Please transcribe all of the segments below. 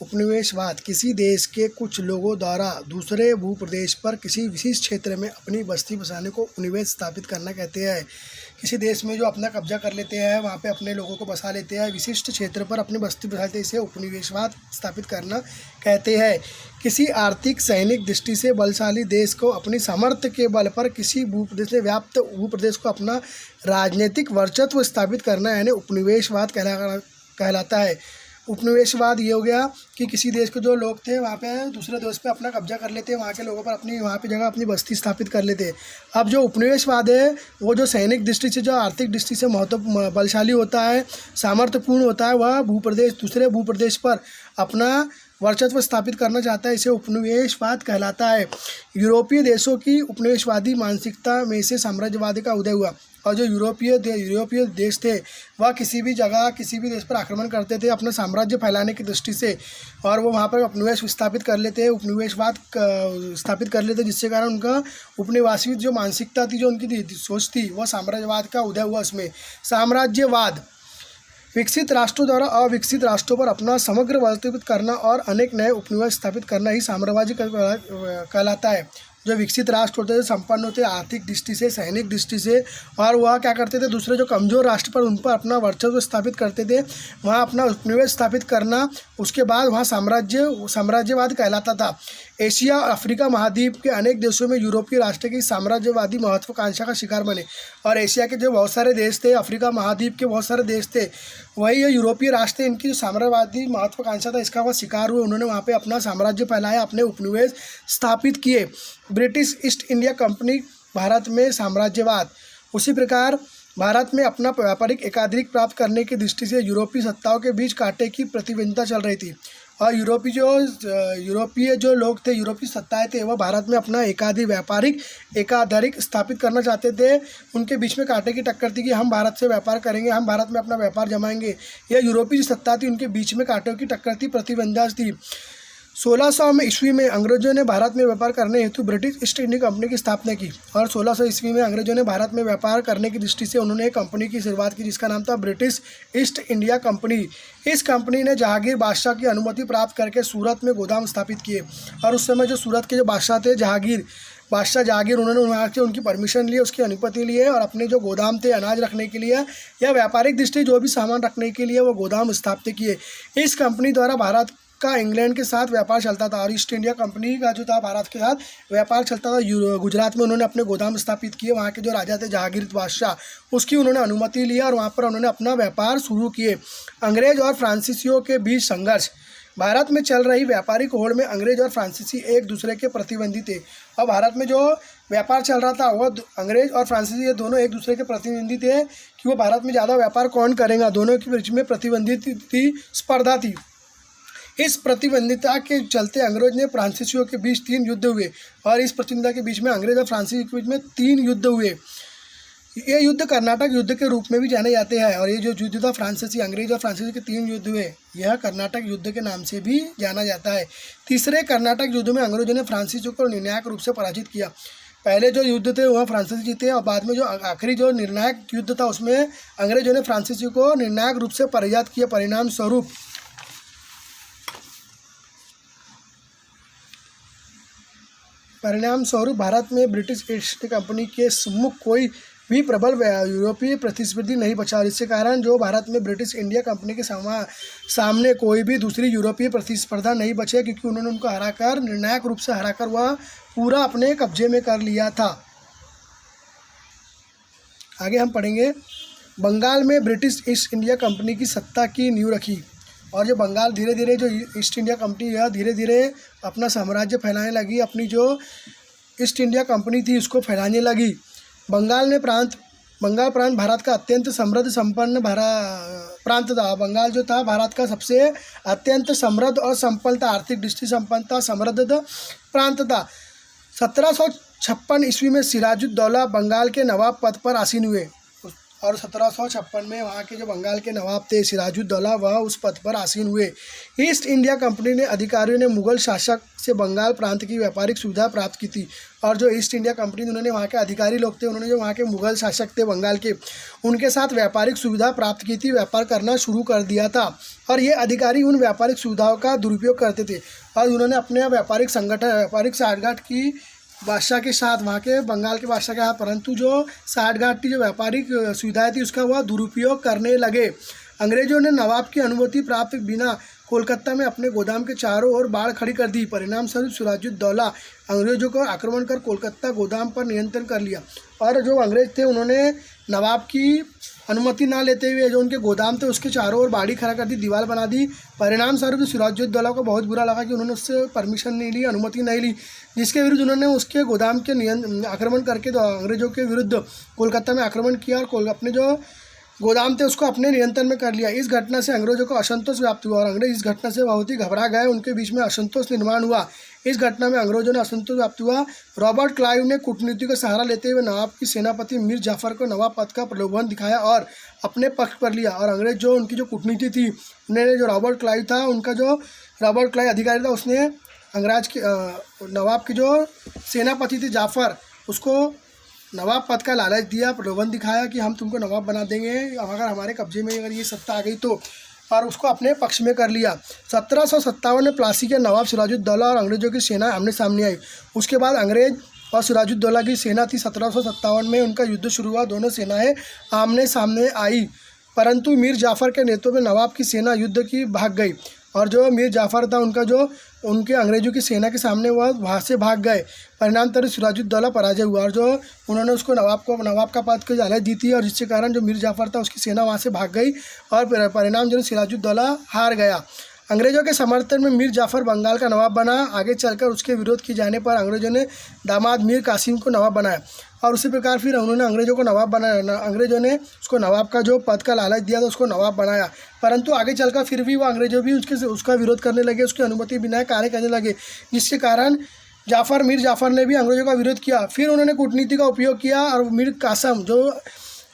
उपनिवेशवाद किसी देश के कुछ लोगों द्वारा दूसरे भूप्रदेश पर किसी विशेष क्षेत्र में अपनी बस्ती बसाने को उपनिवेश स्थापित करना कहते हैं। किसी देश में जो अपना कब्जा कर लेते हैं, वहाँ पे अपने लोगों को बसा लेते हैं, विशिष्ट क्षेत्र पर अपनी बस्ती बसाते, इसे उपनिवेशवाद स्थापित करना कहते हैं। किसी आर्थिक सैनिक दृष्टि से बलशाली देश को अपनी सामर्थ्य के बल पर किसी भूप्रदेश में व्याप्त भूप्रदेश को अपना राजनीतिक वर्चस्व स्थापित करना यानी उपनिवेशवाद कहलाता है। उपनिवेशवाद ये हो गया कि किसी देश के जो लोग थे वहाँ पे दूसरे देश पे अपना कब्जा कर लेते हैं, वहाँ के लोगों पर अपनी वहाँ पे जगह अपनी बस्ती स्थापित कर लेते हैं। अब जो उपनिवेशवाद है वो जो सैनिक दृष्टि से, जो आर्थिक दृष्टि से बलशाली होता है, सामर्थ्यपूर्ण होता है, वह दूसरे भूप्रदेश पर अपना वर्चस्व स्थापित करना चाहता है, इसे उपनिवेशवाद कहलाता है। यूरोपीय देशों की उपनिवेशवादी मानसिकता में से साम्राज्यवाद का उदय हुआ और जो यूरोपीय देश थे वह किसी भी जगह किसी भी देश पर आक्रमण करते थे अपना साम्राज्य फैलाने की दृष्टि से, और वो वहाँ पर उपनिवेश स्थापित कर लेते, उपनिवेशवाद स्थापित कर लेते, जिससे कारण उनका उपनिवासी जो मानसिकता थी, जो उनकी सोच थी, वह साम्राज्यवाद का उदय हुआ। उसमें साम्राज्यवाद विकसित राष्ट्रों द्वारा अविकसित राष्ट्रों पर अपना समग्र वर्चस्व करना और अनेक नए उपनिवेश स्थापित करना ही साम्राज्य कहलाता है। जो विकसित राष्ट्र होते थे, संपन्न होते आर्थिक दृष्टि से, सैनिक दृष्टि से, और वह क्या करते थे, दूसरे जो कमज़ोर राष्ट्र पर उन पर अपना वर्चस्व स्थापित करते थे, वहाँ अपना उपनिवेश स्थापित करना, उसके बाद वहाँ साम्राज्यवाद कहलाता था। एशिया और अफ्रीका महाद्वीप के अनेक देशों में यूरोपीय राष्ट्र की साम्राज्यवादी महत्वाकांक्षा का शिकार बने, और एशिया के जो बहुत सारे देश थे, अफ्रीका महाद्वीप के बहुत सारे देश थे, वही ये यूरोपीय राष्ट्र इनकी जो साम्राज्यवादी महत्वाकांक्षा था इसका वह शिकार हुए। उन्होंने वहाँ पे अपना साम्राज्य फैलाया, अपने उपनिवेश स्थापित किए। British east India company Bharat में साम्राज्यवाद। उसी प्रकार भारत में अपना व्यापारिक एकाधिक प्राप्त करने की दृष्टि से यूरोपीय सत्ताओं के बीच कांटे की प्रतिद्वंदिता चल रही थी, और यूरोपीय जो लोग थे, यूरोपीय सत्ताएं थे, वह भारत में अपना एकाधिक स्थापित करना चाहते थे। उनके बीच में कांटे की टक्कर थी कि हम भारत से व्यापार करेंगे, हम भारत में अपना व्यापार जमाएंगे। यह यूरोपीय सत्ता थी, उनके बीच में कांटों की टक्कर थी, प्रतिद्वंदिता थी। 1600 ईस्वी में अंग्रेजों ने भारत में व्यापार करने हेतु ब्रिटिश ईस्ट इंडिया कंपनी की स्थापना की, और 1600 ईस्वी में अंग्रेजों ने भारत में व्यापार करने की दृष्टि से उन्होंने एक कंपनी की शुरुआत की जिसका नाम था ब्रिटिश ईस्ट इंडिया कंपनी। इस कंपनी ने जहांगीर बादशाह की अनुमति प्राप्त करके सूरत में गोदाम स्थापित किए, और उस समय जो सूरत के जो बादशाह थे बादशाह जहांगीर, उन्होंने वहाँ से उनकी परमिशन लिए, उसकी अनुमति लिए, और अपने जो गोदाम थे अनाज रखने के लिए या व्यापारिक दृष्टि जो भी सामान रखने के लिए वो गोदाम स्थापित किए। इस कंपनी द्वारा भारत का इंग्लैंड के साथ व्यापार चलता था, और ईस्ट इंडिया कंपनी का जो था भारत के साथ व्यापार चलता था। गुजरात में उन्होंने अपने गोदाम स्थापित किए, वहाँ के जो राजा थे जहांगीर बादशाह, उसकी उन्होंने अनुमति लिया, और वहाँ पर उन्होंने अपना व्यापार शुरू किए। अंग्रेज और फ्रांसीसियों के बीच संघर्ष। भारत में चल रही व्यापारिक होड़ में अंग्रेज और फ्रांसीसी एक दूसरे के प्रतिद्वंदी थे, और भारत में जो व्यापार चल रहा था वह अंग्रेज और फ्रांसीसी ये दोनों एक दूसरे के प्रतिद्वंदी थे कि वो भारत में ज़्यादा व्यापार कौन करेगा, दोनों के बीच में प्रतिद्वंदी थी, स्पर्धा थी। इस प्रतिद्वंदिता के चलते अंग्रेज ने फ्रांसीसियों के बीच 3 युद्ध हुए, और इस प्रतिद्वंदिता के बीच में अंग्रेज और फ्रांसीसी के बीच में 3 युद्ध हुए। ये युद्ध कर्नाटक युद्ध के रूप में भी जाने जाते हैं, और ये जो युद्ध था अंग्रेज और फ्रांसीसी के 3 युद्ध हुए, यह कर्नाटक युद्ध के नाम से भी जाना जाता है। तीसरे कर्नाटक युद्ध में अंग्रेजों ने फ्रांसीसियों को निर्णायक रूप से पराजित किया। पहले जो युद्ध थे वह फ्रांसीसी जीते, और बाद में जो आखिरी जो निर्णायक युद्ध था उसमें अंग्रेजों ने फ्रांसीसी को निर्णायक रूप से पराजित किया। परिणाम स्वरूप भारत में ब्रिटिश ईस्ट इंडिया कंपनी के सम्मुख कोई भी प्रबल यूरोपीय प्रतिस्पर्धी नहीं बचा, जिसके कारण जो भारत में ब्रिटिश इंडिया कंपनी के सामने कोई भी दूसरी यूरोपीय प्रतिस्पर्धा नहीं बचे, क्योंकि उन्होंने उनको हराकर, निर्णायक रूप से हराकर वह पूरा अपने कब्जे में कर लिया था। आगे हम पढ़ेंगे, बंगाल में ब्रिटिश ईस्ट इंडिया कंपनी की सत्ता की नींव रखी, और जो बंगाल धीरे धीरे जो ईस्ट इंडिया कंपनी है धीरे धीरे अपना साम्राज्य फैलाने लगी, अपनी जो ईस्ट इंडिया कंपनी थी उसको फैलाने लगी। बंगाल प्रांत भारत का अत्यंत समृद्ध संपन्न प्रांत था। बंगाल जो था भारत का सबसे अत्यंत समृद्ध और संपन्न था, आर्थिक दृष्टि संपन्न था, समृद्ध प्रांत था। 1756 ईस्वी में सिराजुद्दौला बंगाल के नवाब पद पर आसीन हुए। और 1756 में वहाँ के जो बंगाल के नवाब थे सिराजुद्दौला, वह उस पद पर आसीन हुए। ईस्ट इंडिया कंपनी ने अधिकारियों ने मुगल शासक से बंगाल प्रांत की व्यापारिक सुविधा प्राप्त की थी। और जो ईस्ट इंडिया कंपनी उन्होंने वहाँ के अधिकारी लोग थे, उन्होंने जो वहाँ के मुगल शासक थे बंगाल के, उनके साथ व्यापारिक सुविधा प्राप्त की थी, व्यापार करना शुरू कर दिया था। और ये अधिकारी उन व्यापारिक सुविधाओं का दुरुपयोग करते थे और उन्होंने अपने व्यापारिक संगठन, व्यापारिक साठगांठ की बादशाह के साथ, वहाँ के बंगाल के बादशाह के साथ, परंतु जो साठगांठ की जो व्यापारिक सुविधाएं थी उसका वह दुरुपयोग करने लगे। अंग्रेजों ने नवाब की अनुमति प्राप्त बिना कोलकाता में अपने गोदाम के चारों ओर बाड़ खड़ी कर दी। परिणाम स्वरूप सिराजुद्दौला अंग्रेजों को आक्रमण कर कोलकाता गोदाम पर नियंत्रण कर लिया। और जो अंग्रेज थे उन्होंने नवाब की अनुमति ना लेते हुए जो उनके गोदाम थे उसके चारों ओर बाड़ी खड़ा कर दी, दीवार बना दी। परिणाम स्वरूप सिराजुद्दौला को बहुत बुरा लगा कि उन्होंने उससे परमिशन नहीं ली, अनुमति नहीं ली, जिसके विरुद्ध उन्होंने उसके गोदाम के आक्रमण करके तो अंग्रेजों के विरुद्ध कोलकाता में आक्रमण किया और अपने जो गोदाम थे उसको अपने नियंत्रण में कर लिया। इस घटना से अंग्रेजों को असंतोष व्याप्त हुआ और अंग्रेज इस घटना से बहुत ही घबरा गए, उनके बीच में असंतोष निर्माण हुआ। इस घटना में अंग्रेजों ने असंतोष व्याप्त हुआ। रॉबर्ट क्लाइव ने कूटनीति का सहारा लेते हुए नवाब की सेनापति मीर जाफर को नवाब पद का प्रलोभन दिखाया और अपने पक्ष पर लिया। और अंग्रेज जो उनकी जो कूटनीति थी, उन्होंने जो रॉबर्ट क्लाइव था, उनका जो रॉबर्ट क्लाइव अधिकारी था, उसने अंग्रेज की नवाब की जो सेनापति थे जाफर, उसको नवाब पद का लालच दिया, प्रलोभन दिखाया कि हम तुमको नवाब बना देंगे अगर हमारे कब्जे में अगर ये सत्ता आ गई तो, और उसको अपने पक्ष में कर लिया। 1757 में प्लासी के नवाब सिराजुद्दौला और अंग्रेजों की सेना आमने सामने आई। उसके बाद अंग्रेज और सिराजुद्दौला की सेना थी। 1757 में उनका युद्ध शुरू हुआ, दोनों सेनाएं आमने सामने आई, परंतु मीर जाफ़र के नेतृत्व में नवाब की सेना युद्ध की भाग गई और जो मीर जाफ़र था उनका जो उनके अंग्रेजों की सेना के सामने वह वहाँ से भाग गए। परिणाम तरह सिराजुद्दौला पराजय हुआ और जो उन्होंने उसको नवाब का पद की लालच दी थी और जिसके कारण जो मीर जाफ़र था उसकी सेना वहाँ से भाग गई और परिणाम जो सिराजुद्दौला हार गया। अंग्रेजों के समर्थन में मीर जाफ़र बंगाल का नवाब बना। आगे चलकर उसके विरोध किए जाने पर अंग्रेजों ने दामाद मीर कासिम को नवाब बनाया और उसी प्रकार फिर उन्होंने अंग्रेजों को नवाब बनाया। अंग्रेजों ने उसको नवाब का जो पद का लालच दिया था उसको नवाब बनाया, परंतु आगे चलकर फिर भी वो अंग्रेजों भी उसका विरोध करने लगे, उसकी अनुमति बिना कार्य करने लगे, जिसके कारण मीर जाफ़र ने भी अंग्रेजों का विरोध किया। फिर उन्होंने कूटनीति का उपयोग किया और मीर कासम जो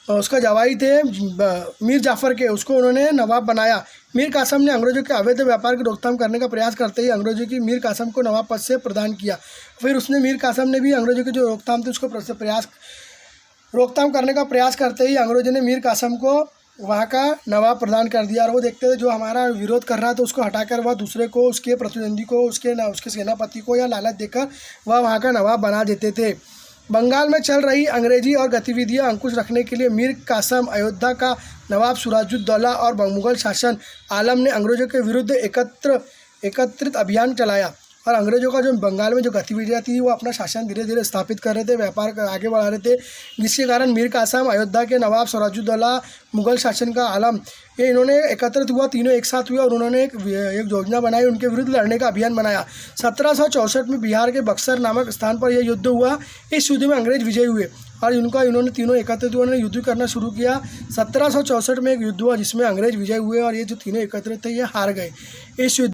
उसका जवाई थे मीर जाफ़र के, उसको उन्होंने नवाब बनाया। मीर कासम ने अंग्रेजों के अवैध व्यापार की रोकथाम करने का प्रयास करते ही अंग्रेजों की मीर कासम को नवाब पद से प्रदान किया। फिर उसने मीर कासम ने भी अंग्रेजों की जो रोकथाम थी उसको रोकथाम करने का प्रयास करते ही अंग्रेजों ने मीर कासम को वहाँ का नवाब प्रदान कर दिया। और वो देखते थे जो हमारा विरोध कर रहा है तो उसको हटाकर वह दूसरे को, उसके प्रतिद्वंदी को, उसके सेनापति को या लालच देकर वह वहाँ का नवाब बना देते थे। बंगाल में चल रही अंग्रेजी और गतिविधियां अंकुश रखने के लिए मीर कासम, अयोध्या का नवाब सिराजुद्दौला और मुगल शासन आलम ने अंग्रेजों के विरुद्ध एकत्रित अभियान चलाया और अंग्रेजों का जो बंगाल में जो गतिविधियां थी वो अपना शासन धीरे धीरे स्थापित कर रहे थे, व्यापार आगे बढ़ा रहे थे, जिसके कारण मीर कासम, अयोध्या के नवाब सिराजुद्दौला, मुगल शासन का आलम, ये इन्होंने एकत्रित हुआ, तीनों एक साथ हुए और उन्होंने एक योजना बनाई, उनके विरुद्ध लड़ने का अभियान बनाया। 1764 में बिहार के बक्सर नामक स्थान पर यह युद्ध हुआ। इस युद्ध में अंग्रेज विजयी हुए और इन्होंने तीनों एकत्रित हुए, उन्होंने युद्ध करना शुरू किया। 1764 में एक युद्ध हुआ जिसमें अंग्रेज विजय हुए और ये जो तीनों एकत्रित थे ये हार गए। इस युद्ध